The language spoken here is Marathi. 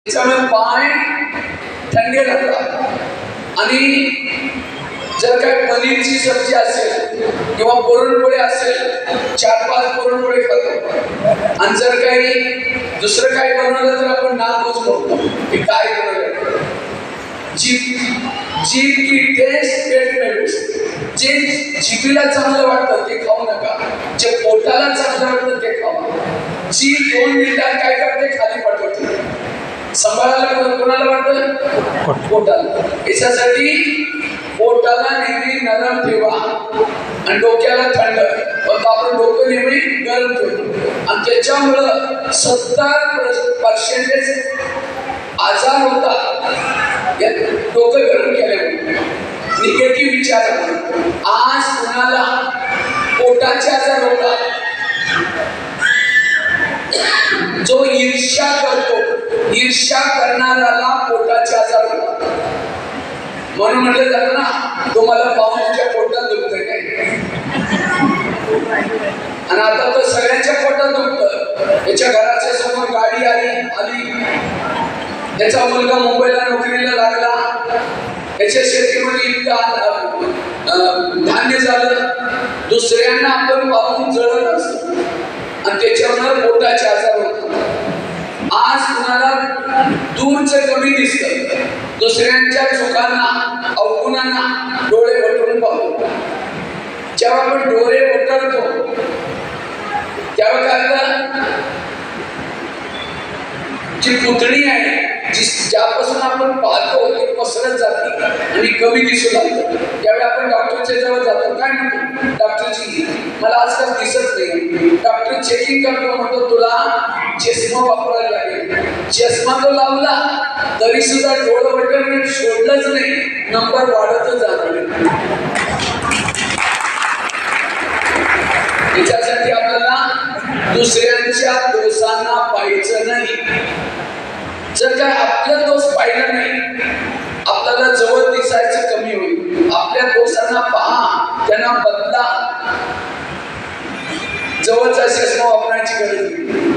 त्याच्यामुळे पाय थंडे राहतात. आणि जर काही पनीरची सब्जी असेल किंवा पुरणपोळी असेल, 4-5 पुरणपोळी खातो. आणि जर काही दुसरं काही बनवलं तर आपण नागोज बघतो की काय बनवलं. जीभ की टेस्ट पेट में बेस्ट. जे जिभेला चांगलं वाटतं ते खाऊ नका, जे पोटाला चांगलं वाटतं ते खावा. जीभ 2 मिनिटात काय करते, खाली पाठवते. सांभाळायला कोणाला वाटतं, पोटाला. याच्यासाठी पोटाला नेहमी नरम ठेवा आणि डोक्याला थंड. मग आपण डोकं नेहमी गरम ठेवतो आणि त्याच्यामुळं 70% आजार होतात डोकं गरम केल्यामुळे, निगेटिव्ह विचार. आज कुणाला पोटाचे आजार होतात, जो ईर्ष्या करतो, ईर्ष्या करणाऱ्याला पोटाचे आजार होतात. म्हणून म्हटलं जातं ना, तुम्हाला पाहून तुझ्या पोटात दुखतंय काय. आणि आता तर सगळ्यांच्या पोटात दुखतं. याच्या घराच्या समोर गाडी आली, याचा मुलगा मुंबईला नोकरीला लागला, याच्या शेतीमध्ये इतकं धान्य झालं, दुसऱ्यांना आपण पाहून जळत असतो आणि त्याच्यामुळे पोटाचे आजार होतात. आज कुणाला दूरचं कमी दिसतं, दुसऱ्यांच्या चुकांना अवगुणांना डोळे वटवून पाहतो. जेव्हा आपण डोळे वटवतो तेव्हा काय होतं, जी पुतणी आहे, ज्यापासून आपण पाहतो ते पसरत जाते आणि कमी दिसू लागतं. त्यावेळी आपण डॉक्टरच्या जवळ जातो, काय म्हणतो, डॉक्टरची मला आजकाल दिसत नाही. डॉक्टर चेकिंग करतो, म्हणतो तुला चष्मा वापरायला लागेल. चष्मा तो लावला तरी सुद्धा डोळं वटवणं सोडलंच नाही, नंबर वाढतच जाणार. याच्यासाठी आपल्याला दुसऱ्यांच्या दोषांना पाहायचं नाही. जर काय आपला दोष पाहिला नाही, आपल्याला जवळ दिसायचं कमी होईल. आपल्या दोषांना पहा, त्यांना बदला. जवळचा चष्मा वापरण्याची गरज नाही.